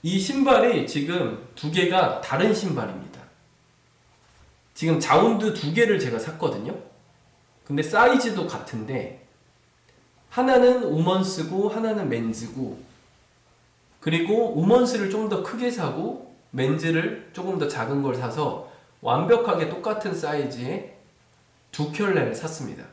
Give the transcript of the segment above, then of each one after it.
이 신발이 지금 두 개가 다른 신발입니다. 지금 자운드 두 개를 제가 샀거든요. 근데 사이즈도 같은데 하나는 우먼스고 하나는 맨즈고, 그리고 우먼스를 좀 더 크게 사고 맨즈를 조금 더 작은 걸 사서 완벽하게 똑같은 사이즈의 두 켤레를 샀습니다.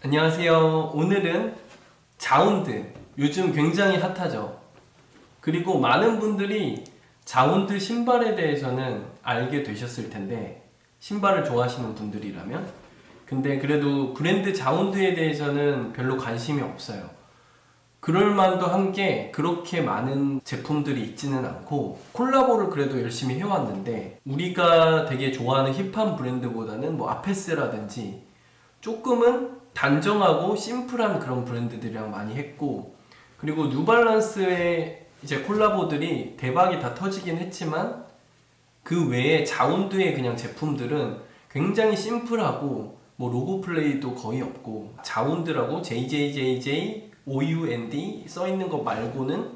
안녕하세요. 오늘은 자운드, 요즘 굉장히 핫하죠. 그리고 많은 분들이 자운드 신발에 대해서는 알게 되셨을 텐데, 신발을 좋아하시는 분들이라면. 근데 그래도 브랜드 자운드에 대해서는 별로 관심이 없어요. 그럴만도 한 게 그렇게 많은 제품들이 있지는 않고, 콜라보를 그래도 열심히 해왔는데, 우리가 되게 좋아하는 힙한 브랜드보다는 뭐 아페스라든지 조금은 단정하고 심플한 그런 브랜드들이랑 많이 했고, 그리고 뉴발란스의 이제 콜라보들이 대박이 다 터지긴 했지만 그 외에 자운드의 그냥 제품들은 굉장히 심플하고 뭐 로고 플레이도 거의 없고, 자운드라고 JJJJ OUND 써있는 거 말고는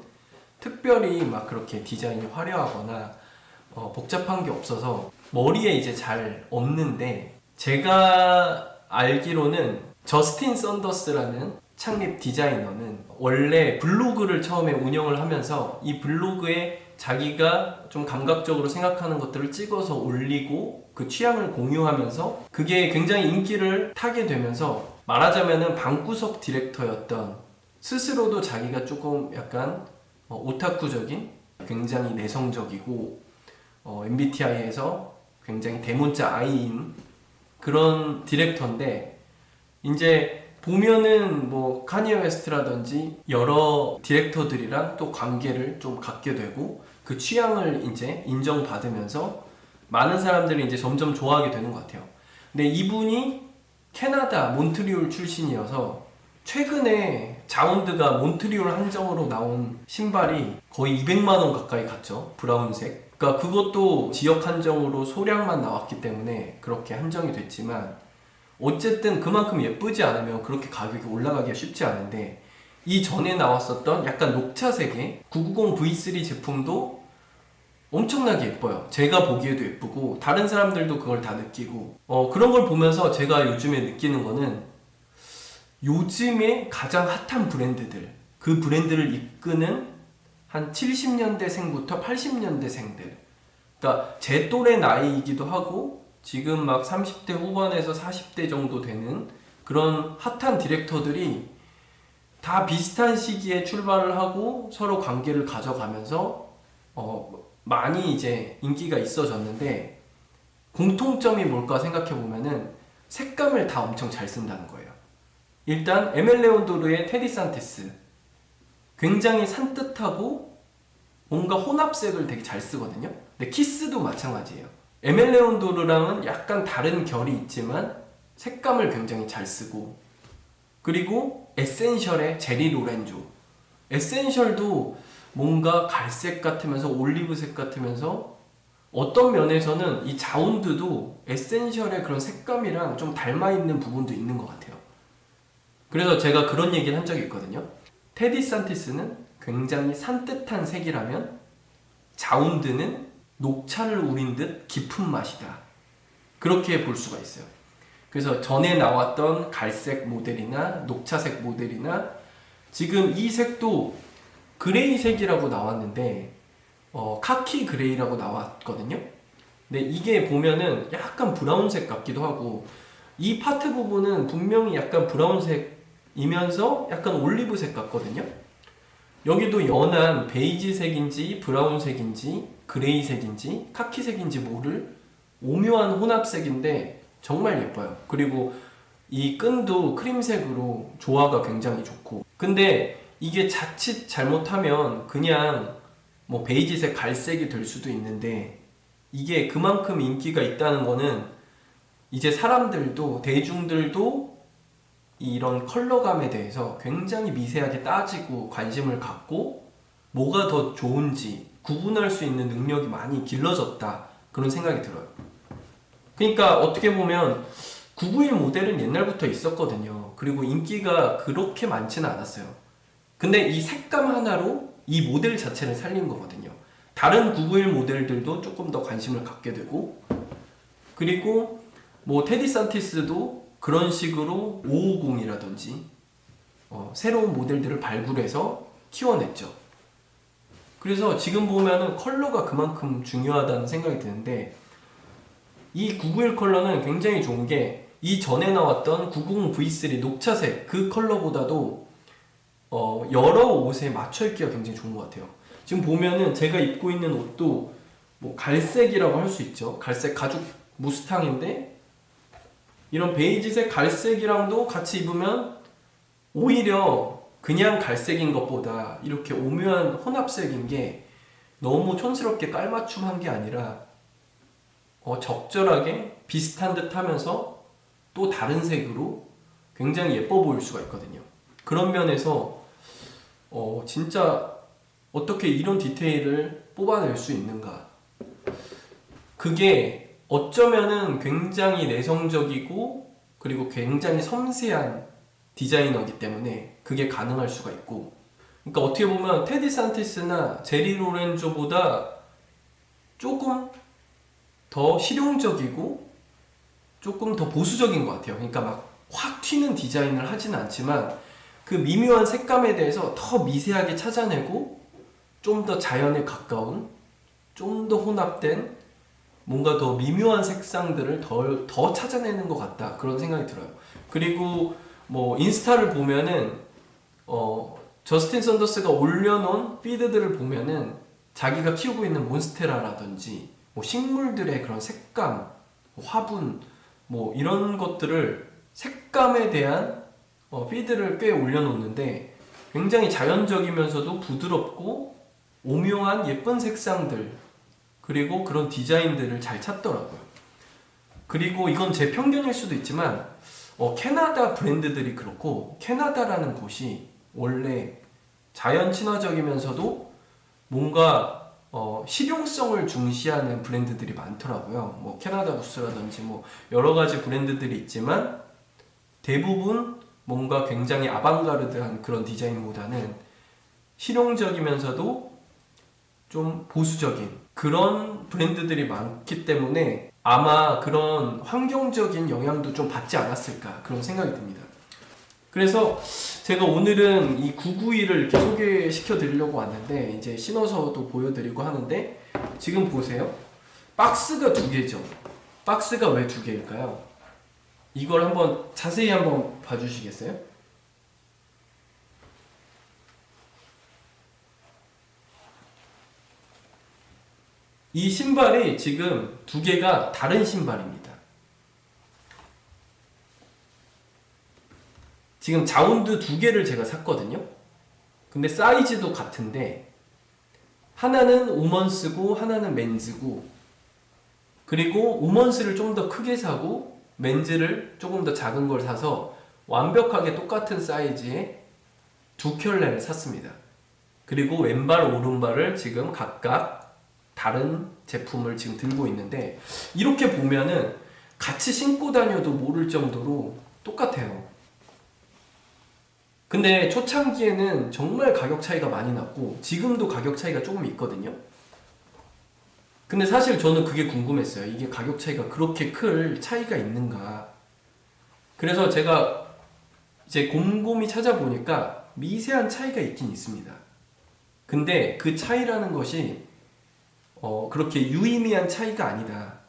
특별히 막 그렇게 디자인이 화려하거나 복잡한 게 없어서 머리에 이제 잘 없는데, 제가 알기로는 저스틴 썬더스라는 창립 디자이너는 원래 블로그를 처음에 운영을 하면서 이 블로그에 자기가 좀 감각적으로 생각하는 것들을 찍어서 올리고 그 취향을 공유하면서 그게 굉장히 인기를 타게 되면서, 말하자면은 방구석 디렉터였던, 스스로도 자기가 조금 약간 오타쿠적인, 굉장히 내성적이고 MBTI에서 굉장히 대문자 I인 그런 디렉터인데, 이제 보면은 뭐 카니에 웨스트라든지 여러 디렉터들이랑 또 관계를 좀 갖게 되고 그 취향을 이제 인정받으면서 많은 사람들이 이제 점점 좋아하게 되는 것 같아요. 근데 이분이 캐나다 몬트리올 출신이어서 최근에 자운드가 몬트리올 한정으로 나온 신발이 거의 200만 원 가까이 갔죠. 브라운색. 그러니까 그것도 지역 한정으로 소량만 나왔기 때문에 그렇게 한정이 됐지만, 어쨌든 그만큼 예쁘지 않으면 그렇게 가격이 올라가기가 쉽지 않은데, 이 전에 나왔었던 약간 녹차색의 990 V3 제품도 엄청나게 예뻐요. 제가 보기에도 예쁘고 다른 사람들도 그걸 다 느끼고, 그런 걸 보면서 제가 요즘에 느끼는 거는, 요즘에 가장 핫한 브랜드들, 그 브랜드를 이끄는 한 70년대생부터 80년대생들, 그러니까 제 또래 나이이기도 하고 지금 막 30대 후반에서 40대 정도 되는 그런 핫한 디렉터들이 다 비슷한 시기에 출발을 하고 서로 관계를 가져가면서 많이 이제 인기가 있어졌는데, 공통점이 뭘까 생각해 보면은 색감을 다 엄청 잘 쓴다는 거예요. 일단 에멜레온도르의 테디 산티스, 굉장히 산뜻하고 뭔가 혼합색을 되게 잘 쓰거든요. 근데 키스도 마찬가지예요. 에멜레온도르랑은 약간 다른 결이 있지만 색감을 굉장히 잘 쓰고, 그리고 에센셜의 제리 로렌조, 에센셜도 뭔가 갈색 같으면서 올리브색 같으면서 어떤 면에서는 이 자운드도 에센셜의 그런 색감이랑 좀 닮아있는 부분도 있는 것 같아요. 그래서 제가 그런 얘기를 한 적이 있거든요. 테디 산티스는 굉장히 산뜻한 색이라면 자운드는 녹차를 우린 듯 깊은 맛이다, 그렇게 볼 수가 있어요. 그래서 전에 나왔던 갈색 모델이나 녹차색 모델이나 지금 이 색도 그레이색이라고 나왔는데 카키 그레이라고 나왔거든요. 근데 이게 보면은 약간 브라운색 같기도 하고, 이 파트 부분은 분명히 약간 브라운색이면서 약간 올리브색 같거든요. 여기도 연한 베이지색인지 브라운색인지 그레이색인지 카키색인지 모를 오묘한 혼합색인데 정말 예뻐요. 그리고 이 끈도 크림색으로 조화가 굉장히 좋고, 근데 이게 자칫 잘못하면 그냥 뭐 베이지색 갈색이 될 수도 있는데, 이게 그만큼 인기가 있다는 거는 이제 사람들도, 대중들도 이런 컬러감에 대해서 굉장히 미세하게 따지고 관심을 갖고 뭐가 더 좋은지 구분할 수 있는 능력이 많이 길러졌다, 그런 생각이 들어요. 그러니까 어떻게 보면 991 모델은 옛날부터 있었거든요. 그리고 인기가 그렇게 많지는 않았어요. 근데 이 색감 하나로 이 모델 자체를 살린 거거든요. 다른 991 모델들도 조금 더 관심을 갖게 되고, 그리고 뭐 테디 산티스도 그런 식으로 550이라든지 새로운 모델들을 발굴해서 키워냈죠. 그래서 지금 보면은 컬러가 그만큼 중요하다는 생각이 드는데, 이 991 컬러는 굉장히 좋은 게 이 전에 나왔던 990 V3 녹차색 그 컬러보다도 여러 옷에 맞춰 입기가 굉장히 좋은 것 같아요. 지금 보면은 제가 입고 있는 옷도 뭐 갈색이라고 할 수 있죠. 갈색 가죽 무스탕인데 이런 베이지색 갈색이랑도 같이 입으면 오히려 그냥 갈색인 것보다 이렇게 오묘한 혼합색인 게 너무 촌스럽게 깔맞춤한 게 아니라 적절하게 비슷한 듯 하면서 또 다른 색으로 굉장히 예뻐 보일 수가 있거든요. 그런 면에서 진짜 어떻게 이런 디테일을 뽑아낼 수 있는가, 그게 어쩌면은 굉장히 내성적이고 그리고 굉장히 섬세한 디자이너이기 때문에 그게 가능할 수가 있고, 그러니까 어떻게 보면 테디 산티스나 제리 로렌조보다 조금 더 실용적이고 조금 더 보수적인 것 같아요. 그러니까 막 확 튀는 디자인을 하지는 않지만 그 미묘한 색감에 대해서 더 미세하게 찾아내고 좀 더 자연에 가까운, 좀 더 혼합된 뭔가 더 미묘한 색상들을 더 찾아내는 것 같다, 그런 생각이 들어요. 그리고 뭐 인스타를 보면은 저스틴 썬더스가 올려놓은 피드들을 보면은 자기가 키우고 있는 몬스테라라든지 뭐 식물들의 그런 색감, 화분, 뭐 이런 것들을, 색감에 대한 피드를 꽤 올려놓는데 굉장히 자연적이면서도 부드럽고 오묘한 예쁜 색상들, 그리고 그런 디자인들을 잘 찾더라고요. 그리고 이건 제 편견일 수도 있지만 캐나다 브랜드들이 그렇고, 캐나다라는 곳이 원래 자연 친화적이면서도 뭔가 실용성을 중시하는 브랜드들이 많더라고요. 뭐 캐나다 구스라든지 뭐 여러 가지 브랜드들이 있지만 대부분 뭔가 굉장히 아방가르드한 그런 디자인보다는 실용적이면서도 좀 보수적인 그런 브랜드들이 많기 때문에 아마 그런 환경적인 영향도 좀 받지 않았을까, 그런 생각이 듭니다. 그래서 제가 오늘은 이 991을 이렇게 소개시켜 드리려고 왔는데, 이제 신어서도 보여드리고 하는데, 지금 보세요. 박스가 2개죠. 박스가 왜 2개일까요? 이걸 한번 자세히 한번 봐주시겠어요? 이 신발이 지금 2개가 다른 신발입니다. 지금 자운드 2개를 제가 샀거든요. 근데 사이즈도 같은데 하나는 우먼스고 하나는 맨즈고, 그리고 우먼스를 좀 더 크게 사고 맨즈를 조금 더 작은 걸 사서 완벽하게 똑같은 사이즈의 2켤레를 샀습니다. 그리고 왼발 오른발을 지금 각각 다른 제품을 지금 들고 있는데, 이렇게 보면은 같이 신고 다녀도 모를 정도로 똑같아요. 근데 초창기에는 정말 가격 차이가 많이 났고 지금도 가격 차이가 조금 있거든요. 근데 사실 저는 그게 궁금했어요. 이게 가격 차이가 그렇게 클 차이가 있는가. 그래서 제가 이제 곰곰이 찾아보니까 미세한 차이가 있긴 있습니다. 근데 그 차이라는 것이 그렇게 유의미한 차이가 아니다.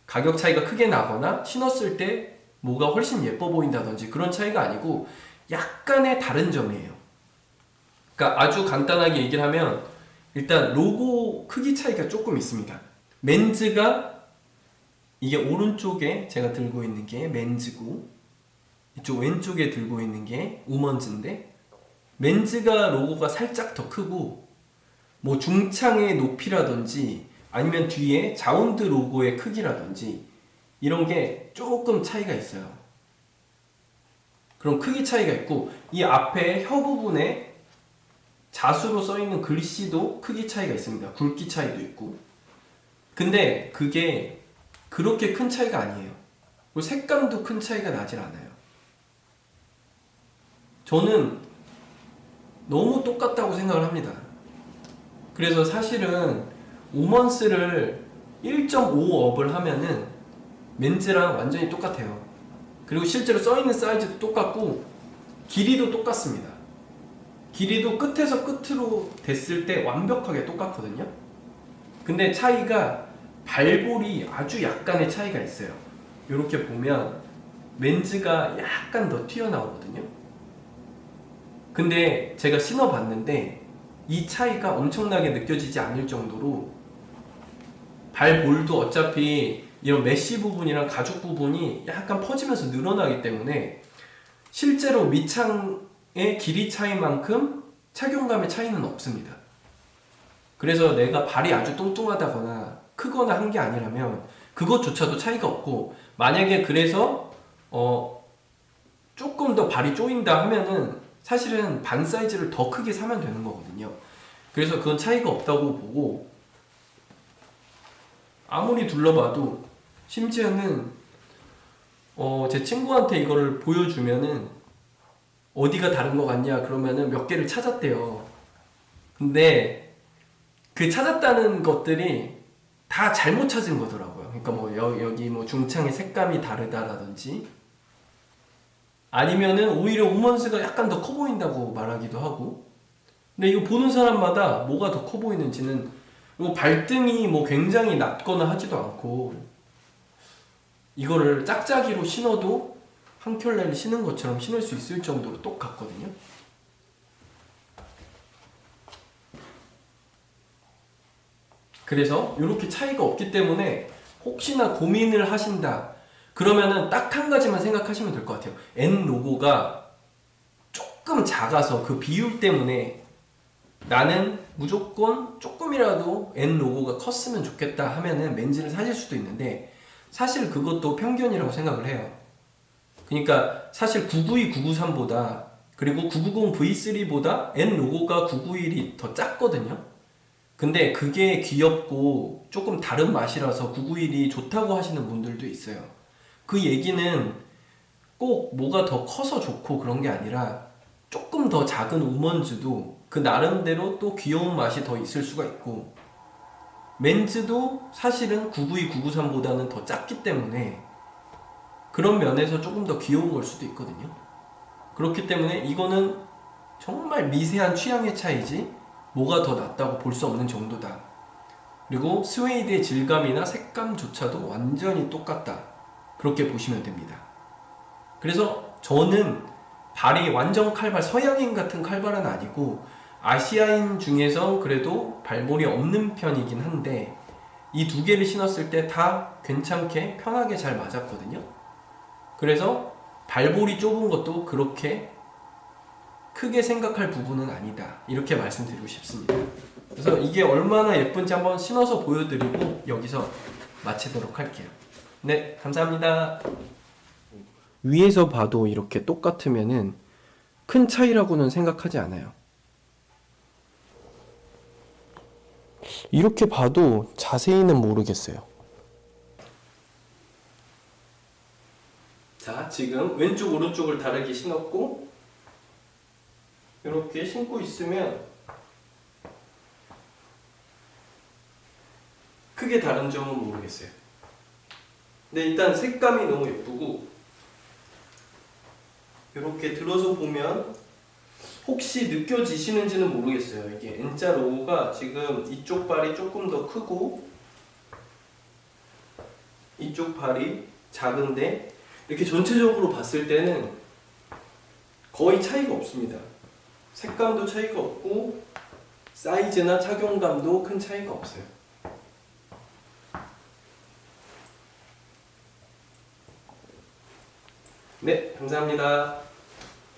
가격 차이가 크게 나거나 신었을 때 뭐가 훨씬 예뻐 보인다든지 그런 차이가 아니고 약간의 다른 점이에요. 그러니까 아주 간단하게 얘기를 하면 일단 로고 크기 차이가 조금 있습니다. 맨즈가 이게 오른쪽에 제가 들고 있는 게 맨즈고 이쪽 왼쪽에 들고 있는 게 우먼즈인데, 맨즈가 로고가 살짝 더 크고 뭐 중창의 높이라든지 아니면 뒤에 자운드 로고의 크기라든지 이런 게 조금 차이가 있어요. 그런 크기 차이가 있고, 이 앞에 혀 부분에 자수로 써있는 글씨도 크기 차이가 있습니다. 굵기 차이도 있고. 근데 그게 그렇게 큰 차이가 아니에요. 그리고 색감도 큰 차이가 나질 않아요. 저는 너무 똑같다고 생각을 합니다. 그래서 사실은 오먼스를 1.5업을 하면은 멘즈랑 완전히 똑같아요. 그리고 실제로 써있는 사이즈도 똑같고 길이도 똑같습니다. 길이도 끝에서 끝으로 됐을 때 완벽하게 똑같거든요. 근데 차이가 발볼이 아주 약간의 차이가 있어요. 이렇게 보면 멘즈가 약간 더 튀어나오거든요. 근데 제가 신어봤는데 이 차이가 엄청나게 느껴지지 않을 정도로 발볼도 어차피 이런 메쉬 부분이랑 가죽 부분이 약간 퍼지면서 늘어나기 때문에 실제로 밑창의 길이 차이만큼 착용감의 차이는 없습니다. 그래서 내가 발이 아주 뚱뚱하다거나 크거나 한 게 아니라면 그것조차도 차이가 없고, 만약에 그래서 조금 더 발이 쪼인다 하면은 사실은 반 사이즈를 더 크게 사면 되는 거거든요. 그래서 그건 차이가 없다고 보고, 아무리 둘러봐도 심지어는 제 친구한테 이거를 보여주면은 어디가 다른 거 같냐 그러면은 몇 개를 찾았대요. 근데 그 찾았다는 것들이 다 잘못 찾은 거더라고요. 그러니까 뭐 여기 뭐 중창의 색감이 다르다라든지, 아니면은 오히려 우먼스가 약간 더 커 보인다고 말하기도 하고. 근데 이거 보는 사람마다 뭐가 더 커 보이는지는, 이거 발등이 뭐 굉장히 낮거나 하지도 않고 이거를 짝짝이로 신어도 한 켤레를 신은 것처럼 신을 수 있을 정도로 똑같거든요. 그래서 이렇게 차이가 없기 때문에 혹시나 고민을 하신다 그러면은 딱 한 가지만 생각하시면 될 것 같아요. N 로고가 조금 작아서 그 비율 때문에 나는 무조건 조금이라도 N 로고가 컸으면 좋겠다 하면은 멘즈를 사실 수도 있는데, 사실 그것도 편견이라고 생각을 해요. 그러니까 사실 992, 993보다 그리고 990 V3보다 N 로고가 991이 더 작거든요. 근데 그게 귀엽고 조금 다른 맛이라서 991이 좋다고 하시는 분들도 있어요. 그 얘기는 꼭 뭐가 더 커서 좋고 그런 게 아니라 조금 더 작은 우먼즈도 그 나름대로 또 귀여운 맛이 더 있을 수가 있고, 멘즈도 사실은 992, 993보다는 더 작기 때문에 그런 면에서 조금 더 귀여운 걸 수도 있거든요. 그렇기 때문에 이거는 정말 미세한 취향의 차이지 뭐가 더 낫다고 볼 수 없는 정도다. 그리고 스웨이드의 질감이나 색감조차도 완전히 똑같다. 그렇게 보시면 됩니다. 그래서 저는 발이 완전 칼발, 서양인 같은 칼발은 아니고 아시아인 중에서 그래도 발볼이 없는 편이긴 한데, 이 두 개를 신었을 때 다 괜찮게 편하게 잘 맞았거든요. 그래서 발볼이 좁은 것도 그렇게 크게 생각할 부분은 아니다, 이렇게 말씀드리고 싶습니다. 그래서 이게 얼마나 예쁜지 한번 신어서 보여드리고 여기서 마치도록 할게요. 네, 감사합니다. 위에서 봐도 이렇게 똑같으면은 큰 차이라고는 생각하지 않아요. 이렇게 봐도 자세히는 모르겠어요. 자, 지금 왼쪽 오른쪽을 다르게 신었고 이렇게 신고 있으면 크게 다른 점은 모르겠어요. 근데 일단 색감이 너무 예쁘고, 이렇게 들어서 보면 혹시 느껴지시는지는 모르겠어요. 이게 N자 로고가 지금 이쪽 발이 조금 더 크고 이쪽 발이 작은데, 이렇게 전체적으로 봤을 때는 거의 차이가 없습니다. 색감도 차이가 없고 사이즈나 착용감도 큰 차이가 없어요. 네, 감사합니다.